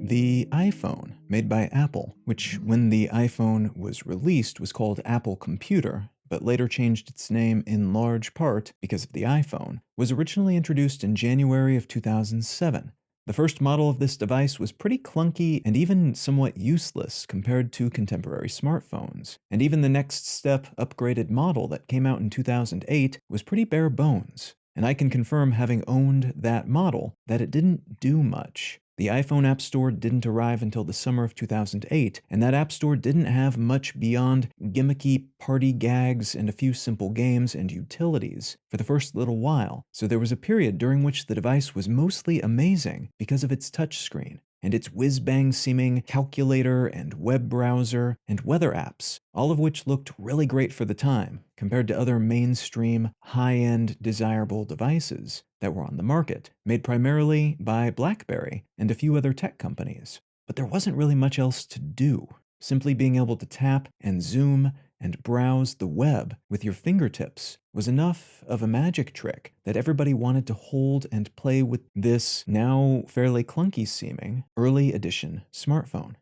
The iPhone, made by Apple, which when the iPhone was released was called Apple Computer, but later changed its name in large part because of the iPhone, was originally introduced in January of 2007. The first model of this device was pretty clunky and even somewhat useless compared to contemporary smartphones. And even the next step upgraded model that came out in 2008 was pretty bare bones. And I can confirm, having owned that model, that it didn't do much. The iPhone App Store didn't arrive until the summer of 2008, and that App Store didn't have much beyond gimmicky party gags and a few simple games and utilities for the first little while, so there was a period during which the device was mostly amazing because of its touchscreen and its whiz-bang seeming calculator and web browser and weather apps, all of which looked really great for the time compared to other mainstream, high-end, desirable devices that were on the market, made primarily by BlackBerry and a few other tech companies. But there wasn't really much else to do. Simply being able to tap and zoom and browse the web with your fingertips was enough of a magic trick that everybody wanted to hold and play with this now fairly clunky seeming early edition smartphone.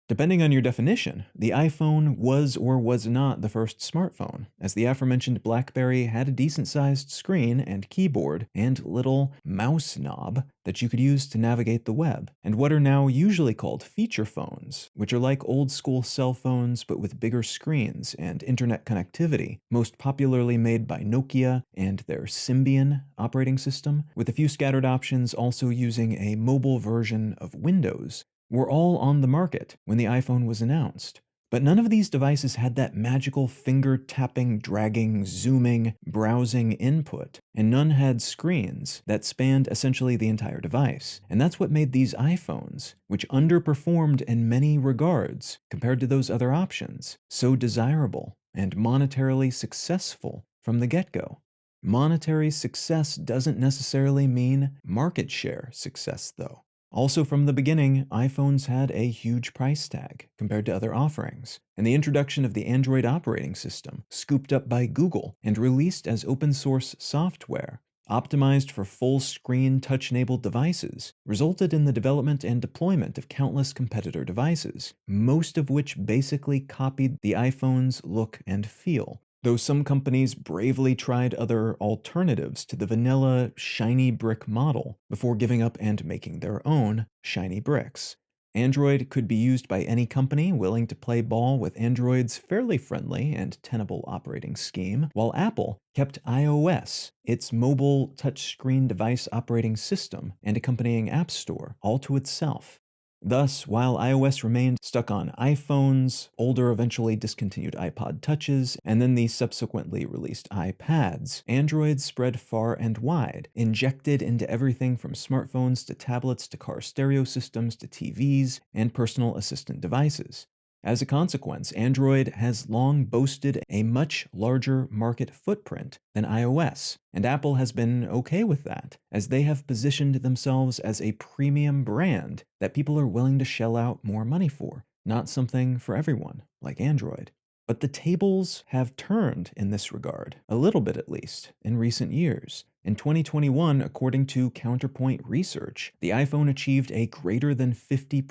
Depending on your definition, the iPhone was or was not the first smartphone, as the aforementioned BlackBerry had a decent-sized screen and keyboard and little mouse knob that you could use to navigate the web, and what are now usually called feature phones, which are like old-school cell phones but with bigger screens and internet connectivity, most popularly made by Nokia and their Symbian operating system, with a few scattered options also using a mobile version of Windows, were all on the market when the iPhone was announced. But none of these devices had that magical finger-tapping, dragging, zooming, browsing input, and none had screens that spanned essentially the entire device. And that's what made these iPhones, which underperformed in many regards compared to those other options, so desirable and monetarily successful from the get-go. Monetary success doesn't necessarily mean market share success, though. Also, from the beginning, iPhones had a huge price tag compared to other offerings, and the introduction of the Android operating system, scooped up by Google and released as open-source software, optimized for full-screen touch-enabled devices, resulted in the development and deployment of countless competitor devices, most of which basically copied the iPhone's look and feel. Though some companies bravely tried other alternatives to the vanilla shiny brick model before giving up and making their own shiny bricks. Android could be used by any company willing to play ball with Android's fairly friendly and tenable operating scheme, while Apple kept iOS, its mobile touchscreen device operating system and accompanying app store, all to itself. Thus, while iOS remained stuck on iPhones, older eventually discontinued iPod Touches, and then the subsequently released iPads, Android spread far and wide, injected into everything from smartphones to tablets to car stereo systems to TVs and personal assistant devices. As a consequence, Android has long boasted a much larger market footprint than iOS, and Apple has been okay with that, as they have positioned themselves as a premium brand that people are willing to shell out more money for, not something for everyone, like Android. But the tables have turned in this regard, a little bit at least, in recent years. In 2021, according to Counterpoint Research, the iPhone achieved a greater than 50%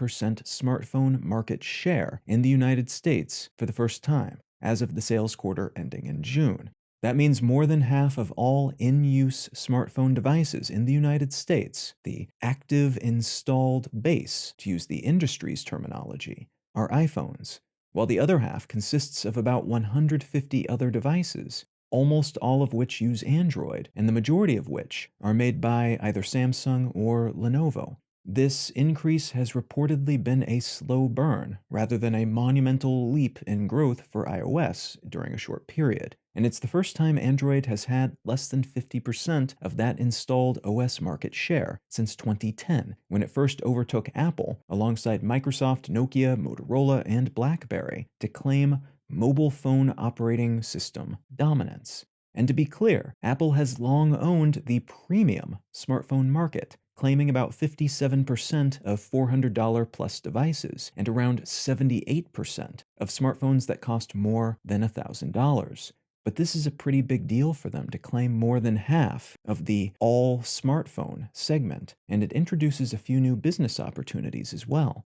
smartphone market share in the United States for the first time, as of the sales quarter ending in June. That means more than half of all in-use smartphone devices in the United States, the active installed base, to use the industry's terminology, are iPhones, while the other half consists of about 150 other devices, almost all of which use Android, and the majority of which are made by either Samsung or Lenovo. This increase has reportedly been a slow burn, rather than a monumental leap in growth for iOS during a short period, and it's the first time Android has had less than 50% of that installed OS market share since 2010, when it first overtook Apple alongside Microsoft, Nokia, Motorola, and BlackBerry to claim mobile phone operating system dominance. And to be clear, Apple has long owned the premium smartphone market, claiming about 57% of $400 plus devices and around 78% of smartphones that cost more than $1,000. But this is a pretty big deal for them to claim more than half of the all smartphone segment, and it introduces a few new business opportunities as well.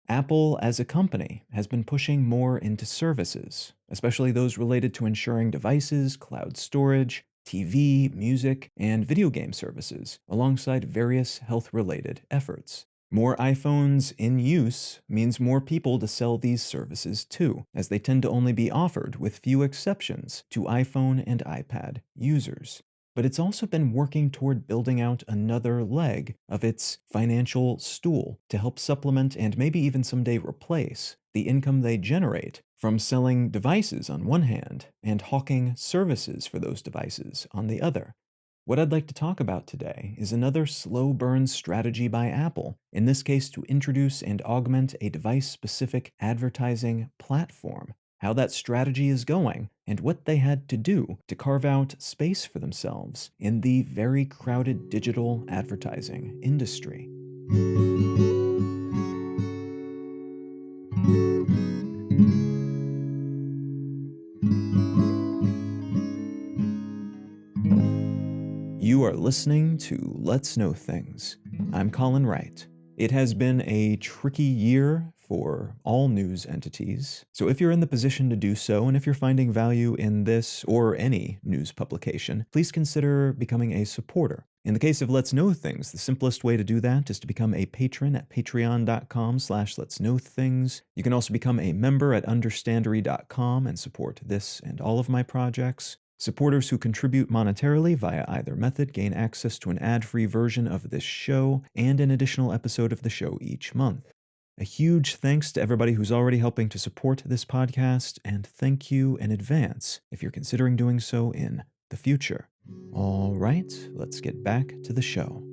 Apple as a company has been pushing more into services, especially those related to ensuring devices, cloud storage, TV, music, and video game services, alongside various health-related efforts. More iPhones in use means more people to sell these services to, as they tend to only be offered, with few exceptions, to iPhone and iPad users. But it's also been working toward building out another leg of its financial stool to help supplement and maybe even someday replace the income they generate from selling devices on one hand and hawking services for those devices on the other. What I'd like to talk about today is another slow burn strategy by Apple, in this case to introduce and augment a device-specific advertising platform, how that strategy is going, and what they had to do to carve out space for themselves in the very crowded digital advertising industry. You are listening to Let's Know Things. I'm Colin Wright. It has been a tricky year for all news entities, so if you're in the position to do so, and if you're finding value in this or any news publication, please consider becoming a supporter. In the case of Let's Know Things, the simplest way to do that is to become a patron at patreon.com/letsknowthings. You can also become a member at understandery.com and support this and all of my projects. Supporters who contribute monetarily via either method gain access to an ad-free version of this show and an additional episode of the show each month. A huge thanks to everybody who's already helping to support this podcast, and thank you in advance if you're considering doing so in the future. All right, let's get back to the show.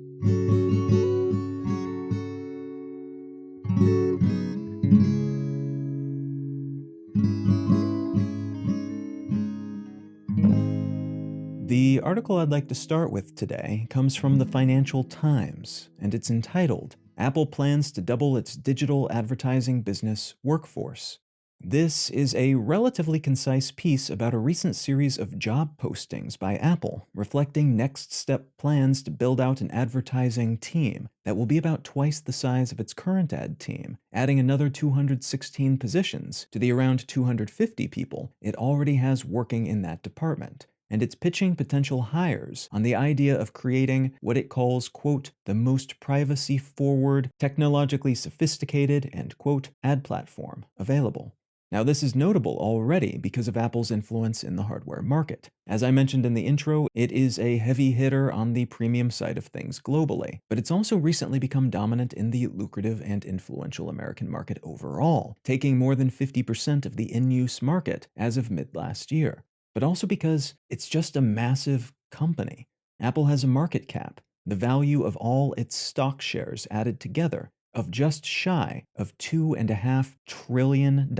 The article I'd like to start with today comes from the Financial Times, and it's entitled, "Apple Plans to Double Its Digital Advertising Business Workforce." This is a relatively concise piece about a recent series of job postings by Apple, reflecting next step plans to build out an advertising team that will be about twice the size of its current ad team, adding another 216 positions to the around 250 people it already has working in that department. And it's pitching potential hires on the idea of creating what it calls, quote, the most privacy-forward, technologically sophisticated, and, quote, ad platform available. Now, this is notable already because of Apple's influence in the hardware market. As I mentioned in the intro, it is a heavy hitter on the premium side of things globally, but it's also recently become dominant in the lucrative and influential American market overall, taking more than 50% of the in-use market as of mid-last year. But also because it's just a massive company. Apple has a market cap, the value of all its stock shares added together, of just shy of $2.5 trillion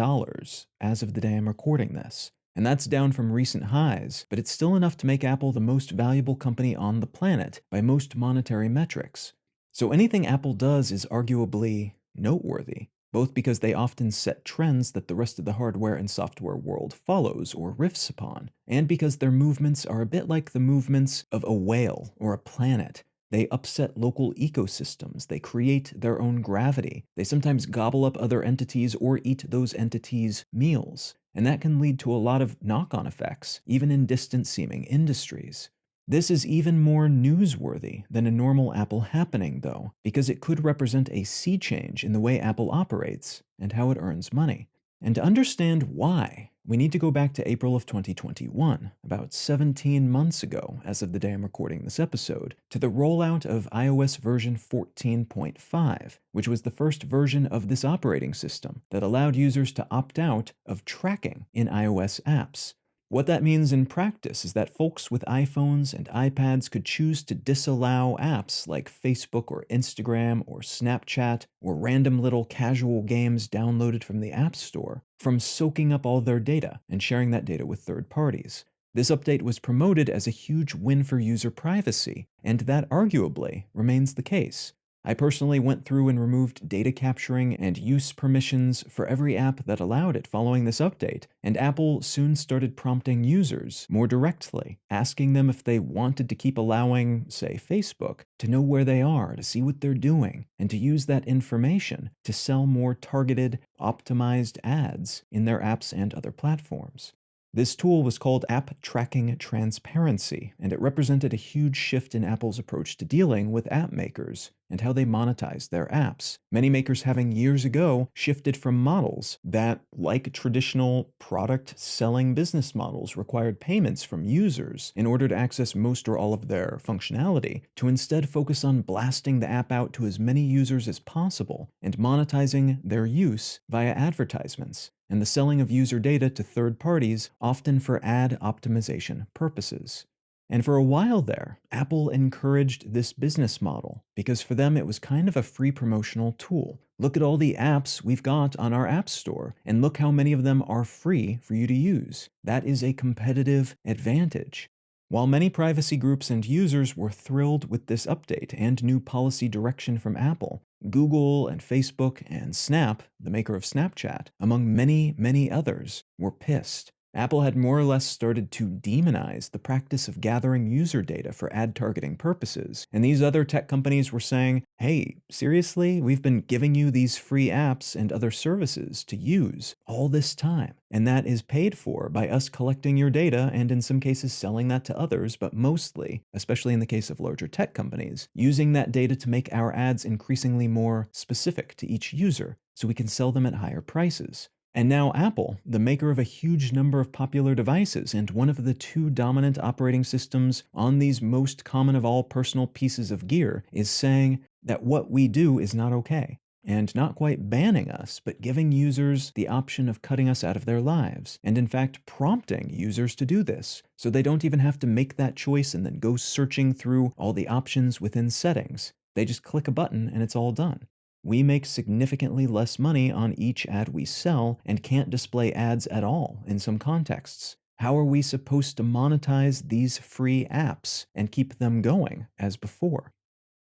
as of the day I'm recording this. And that's down from recent highs, but it's still enough to make Apple the most valuable company on the planet by most monetary metrics. So anything Apple does is arguably noteworthy, both because they often set trends that the rest of the hardware and software world follows or riffs upon, and because their movements are a bit like the movements of a whale or a planet. They upset local ecosystems, they create their own gravity, they sometimes gobble up other entities or eat those entities' meals, and that can lead to a lot of knock-on effects, even in distant-seeming industries. This is even more newsworthy than a normal Apple happening, though, because it could represent a sea change in the way Apple operates and how it earns money. And to understand why, we need to go back to April of 2021, about 17 months ago, as of the day I'm recording this episode, to the rollout of iOS version 14.5, which was the first version of this operating system that allowed users to opt out of tracking in iOS apps. What that means in practice is that folks with iPhones and iPads could choose to disallow apps like Facebook or Instagram or Snapchat or random little casual games downloaded from the App Store from soaking up all their data and sharing that data with third parties. This update was promoted as a huge win for user privacy, and that arguably remains the case. I personally went through and removed data capturing and use permissions for every app that allowed it following this update, and Apple soon started prompting users more directly, asking them if they wanted to keep allowing, say, Facebook, to know where they are, to see what they're doing, and to use that information to sell more targeted, optimized ads in their apps and other platforms. This tool was called App Tracking Transparency, and it represented a huge shift in Apple's approach to dealing with app makers and how they monetize their apps. Many makers having years ago shifted from models that, like traditional product selling business models, required payments from users in order to access most or all of their functionality, to instead focus on blasting the app out to as many users as possible and monetizing their use via advertisements and the selling of user data to third parties, often for ad optimization purposes. And for a while there, Apple encouraged this business model because for them it was kind of a free promotional tool. Look at all the apps we've got on our App Store, and look how many of them are free for you to use. That is a competitive advantage. While many privacy groups and users were thrilled with this update and new policy direction from Apple, Google and Facebook and Snap, the maker of Snapchat, among many, many others, were pissed. Apple had more or less started to demonize the practice of gathering user data for ad targeting purposes, and these other tech companies were saying, hey, seriously, we've been giving you these free apps and other services to use all this time, and that is paid for by us collecting your data and in some cases selling that to others, but mostly, especially in the case of larger tech companies, using that data to make our ads increasingly more specific to each user so we can sell them at higher prices. And now Apple, the maker of a huge number of popular devices and one of the two dominant operating systems on these most common of all personal pieces of gear, is saying that what we do is not okay. And not quite banning us, but giving users the option of cutting us out of their lives, and in fact prompting users to do this, so they don't even have to make that choice and then go searching through all the options within settings. They just click a button and it's all done. We make significantly less money on each ad we sell and can't display ads at all in some contexts. How are we supposed to monetize these free apps and keep them going as before?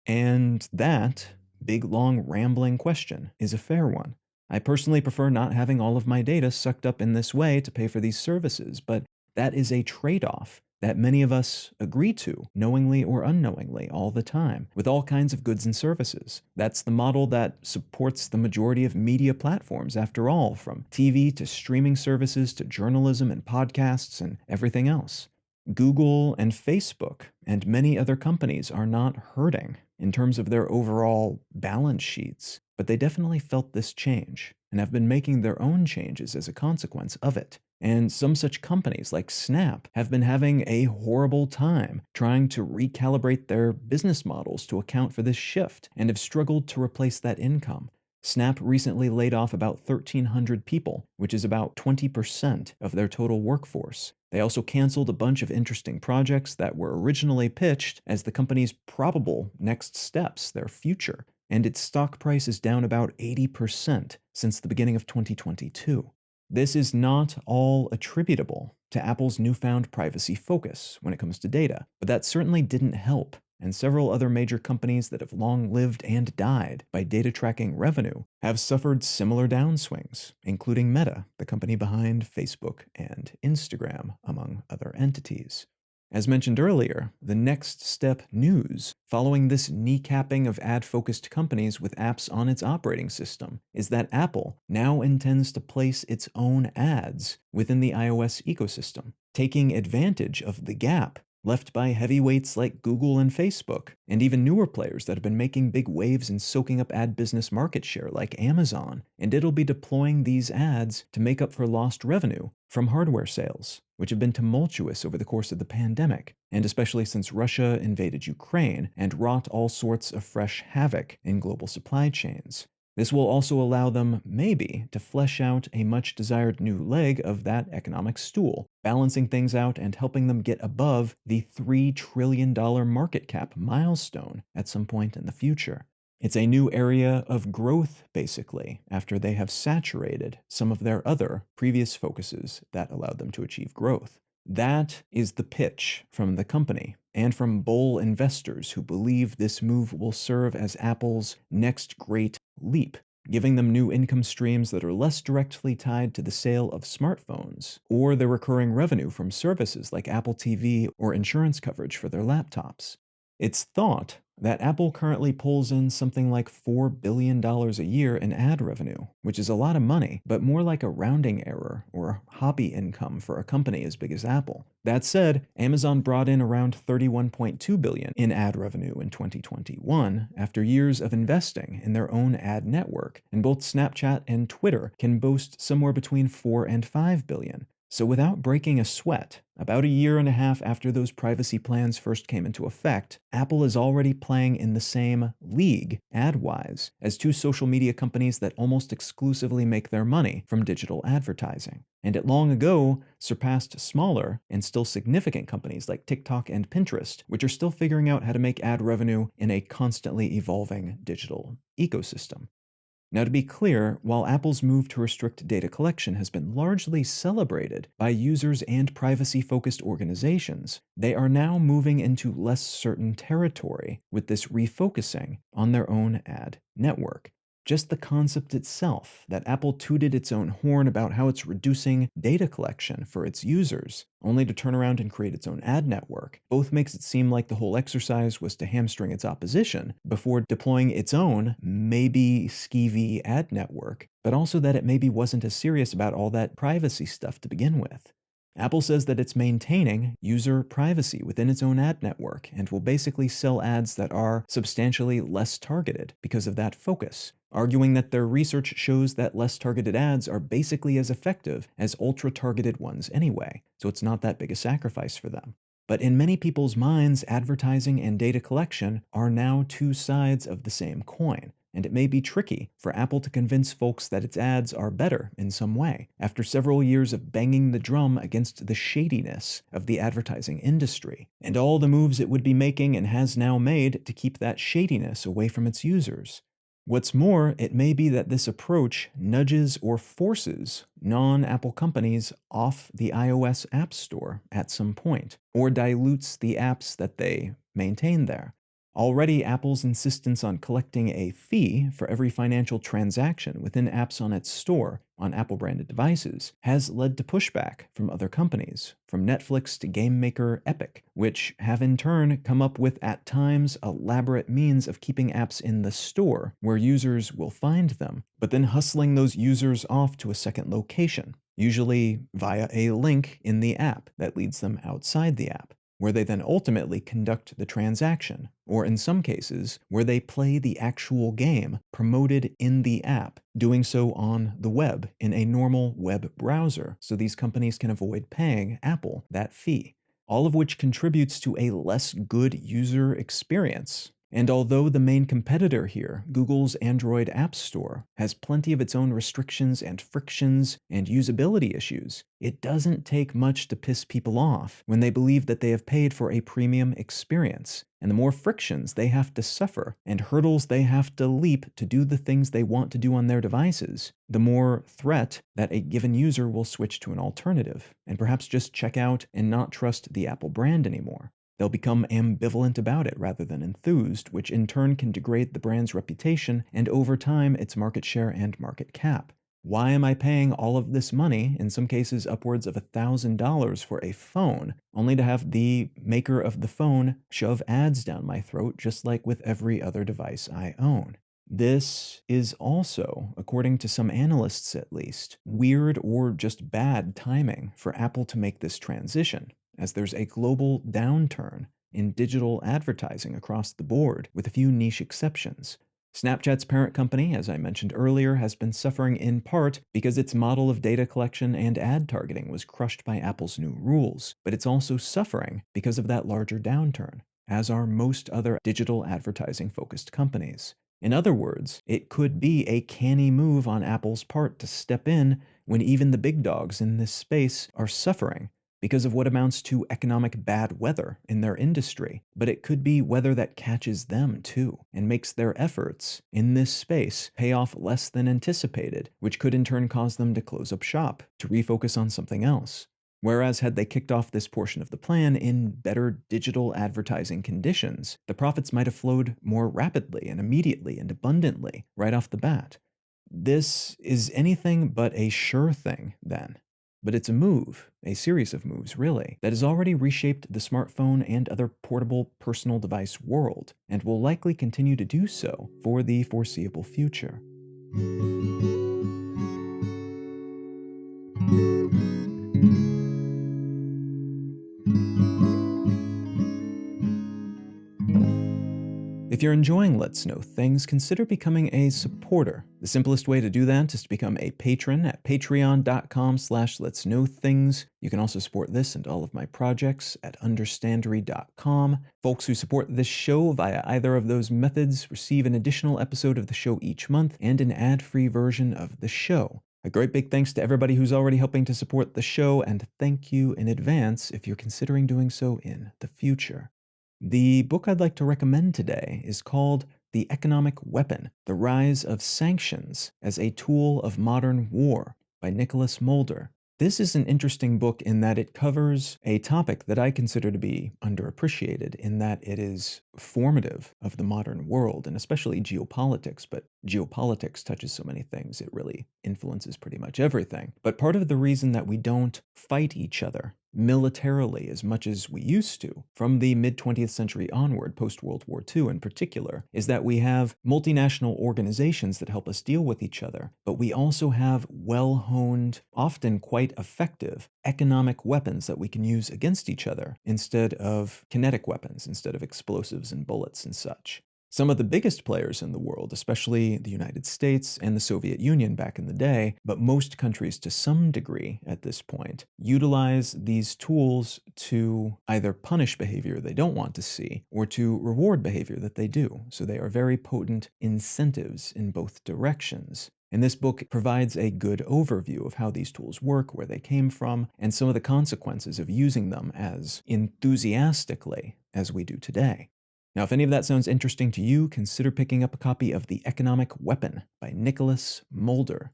And that big, long, rambling question is a fair one. I personally prefer not having all of my data sucked up in this way to pay for these services, but that is a trade-off that many of us agree to, knowingly or unknowingly, all the time, with all kinds of goods and services. That's the model that supports the majority of media platforms, after all, from TV to streaming services to journalism and podcasts and everything else. Google and Facebook and many other companies are not hurting in terms of their overall balance sheets, but they definitely felt this change and have been making their own changes as a consequence of it. And some such companies like Snap have been having a horrible time trying to recalibrate their business models to account for this shift and have struggled to replace that income. Snap recently laid off about 1,300 people, which is about 20% of their total workforce. They also canceled a bunch of interesting projects that were originally pitched as the company's probable next steps, their future, and its stock price is down about 80% since the beginning of 2022. This is not all attributable to Apple's newfound privacy focus when it comes to data, but that certainly didn't help, and several other major companies that have long lived and died by data tracking revenue have suffered similar downswings, including Meta, the company behind Facebook and Instagram, among other entities. As mentioned earlier, the Next Step news following this kneecapping of ad-focused companies with apps on its operating system is that Apple now intends to place its own ads within the iOS ecosystem, taking advantage of the gap left by heavyweights like Google and Facebook, and even newer players that have been making big waves and soaking up ad business market share like Amazon, and it'll be deploying these ads to make up for lost revenue from hardware sales, which have been tumultuous over the course of the pandemic, and especially since Russia invaded Ukraine and wrought all sorts of fresh havoc in global supply chains. This will also allow them, maybe, to flesh out a much-desired new leg of that economic stool, balancing things out and helping them get above the $3 trillion market cap milestone at some point in the future. It's a new area of growth, basically, after they have saturated some of their other previous focuses that allowed them to achieve growth. That is the pitch from the company and from bull investors who believe this move will serve as Apple's next great leap, giving them new income streams that are less directly tied to the sale of smartphones or the recurring revenue from services like Apple TV or insurance coverage for their laptops. It's thought that Apple currently pulls in something like $4 billion a year in ad revenue, which is a lot of money, but more like a rounding error or hobby income for a company as big as Apple. That said, Amazon brought in around $31.2 billion in ad revenue in 2021 after years of investing in their own ad network, and both Snapchat and Twitter can boast somewhere between 4 and 5 billion. So without breaking a sweat, about a year and a half after those privacy plans first came into effect, Apple is already playing in the same league, ad-wise, as two social media companies that almost exclusively make their money from digital advertising. And it long ago surpassed smaller and still significant companies like TikTok and Pinterest, which are still figuring out how to make ad revenue in a constantly evolving digital ecosystem. Now, to be clear, while Apple's move to restrict data collection has been largely celebrated by users and privacy-focused organizations, they are now moving into less certain territory with this refocusing on their own ad network. Just the concept itself, that Apple tooted its own horn about how it's reducing data collection for its users, only to turn around and create its own ad network, both makes it seem like the whole exercise was to hamstring its opposition before deploying its own, maybe skeevy ad network, but also that it maybe wasn't as serious about all that privacy stuff to begin with. Apple says that it's maintaining user privacy within its own ad network and will basically sell ads that are substantially less targeted because of that focus, arguing that their research shows that less targeted ads are basically as effective as ultra-targeted ones anyway, so it's not that big a sacrifice for them. But in many people's minds, advertising and data collection are now two sides of the same coin, and it may be tricky for Apple to convince folks that its ads are better in some way, after several years of banging the drum against the shadiness of the advertising industry, and all the moves it would be making and has now made to keep that shadiness away from its users. What's more, it may be that this approach nudges or forces non-Apple companies off the iOS App Store at some point, or dilutes the apps that they maintain there. Already, Apple's insistence on collecting a fee for every financial transaction within apps on its store on Apple-branded devices has led to pushback from other companies, from Netflix to game maker Epic, which have in turn come up with at times elaborate means of keeping apps in the store where users will find them, but then hustling those users off to a second location, usually via a link in the app that leads them outside the app, where they then ultimately conduct the transaction, or in some cases, where they play the actual game promoted in the app, doing so on the web in a normal web browser, so these companies can avoid paying Apple that fee, all of which contributes to a less good user experience. And although the main competitor here, Google's Android App Store, has plenty of its own restrictions and frictions and usability issues, it doesn't take much to piss people off when they believe that they have paid for a premium experience. And the more frictions they have to suffer and hurdles they have to leap to do the things they want to do on their devices, the more threat that a given user will switch to an alternative, and perhaps just check out and not trust the Apple brand anymore. They'll become ambivalent about it rather than enthused, which in turn can degrade the brand's reputation and over time its market share and market cap. Why am I paying all of this money, in some cases upwards of $1,000 for a phone, only to have the maker of the phone shove ads down my throat just like with every other device I own? This is also, according to some analysts at least, weird or just bad timing for Apple to make this transition, as there's a global downturn in digital advertising across the board, with a few niche exceptions. Snapchat's parent company, as I mentioned earlier, has been suffering in part because its model of data collection and ad targeting was crushed by Apple's new rules, but it's also suffering because of that larger downturn, as are most other digital advertising-focused companies. In other words, it could be a canny move on Apple's part to step in when even the big dogs in this space are suffering because of what amounts to economic bad weather in their industry, but it could be weather that catches them too, and makes their efforts in this space pay off less than anticipated, which could in turn cause them to close up shop, to refocus on something else. Whereas had they kicked off this portion of the plan in better digital advertising conditions, the profits might have flowed more rapidly and immediately and abundantly right off the bat. This is anything but a sure thing, then. But it's a move, a series of moves, really, that has already reshaped the smartphone and other portable personal device world, and will likely continue to do so for the foreseeable future. If you're enjoying Let's Know Things, consider becoming a supporter. The simplest way to do that is to become a patron at patreon.com/letsknowthings. You can also support this and all of my projects at understandary.com. Folks who support this show via either of those methods receive an additional episode of the show each month and an ad-free version of the show. A great big thanks to everybody who's already helping to support the show, and thank you in advance if you're considering doing so in the future. The book I'd like to recommend today is called The Economic Weapon: The Rise of Sanctions as a Tool of Modern War by Nicholas Mulder. This is an interesting book in that it covers a topic that I consider to be underappreciated, in that it is formative of the modern world, and especially geopolitics. But geopolitics touches so many things, it really influences pretty much everything. But part of the reason that we don't fight each other militarily as much as we used to from the mid-20th century onward, post-World War II in particular, is that we have multinational organizations that help us deal with each other, but we also have well-honed, often quite effective, economic weapons that we can use against each other instead of kinetic weapons, instead of explosives and bullets and such. Some of the biggest players in the world, especially the United States and the Soviet Union back in the day, but most countries to some degree at this point, utilize these tools to either punish behavior they don't want to see or to reward behavior that they do. So they are very potent incentives in both directions. And this book provides a good overview of how these tools work, where they came from, and some of the consequences of using them as enthusiastically as we do today. Now, if any of that sounds interesting to you, consider picking up a copy of The Economic Weapon by Nicholas Mulder.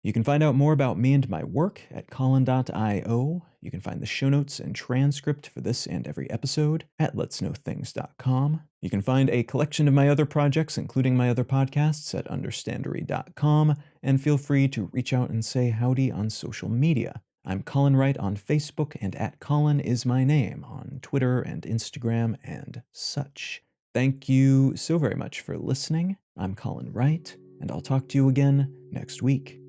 You can find out more about me and my work at Colin.io. You can find the show notes and transcript for this and every episode at letsknowthings.com. You can find a collection of my other projects, including my other podcasts, at understandary.com, and feel free to reach out and say howdy on social media. I'm Colin Wright on Facebook, and at Colin is my name on Twitter and Instagram and such. Thank you so very much for listening. I'm Colin Wright, and I'll talk to you again next week.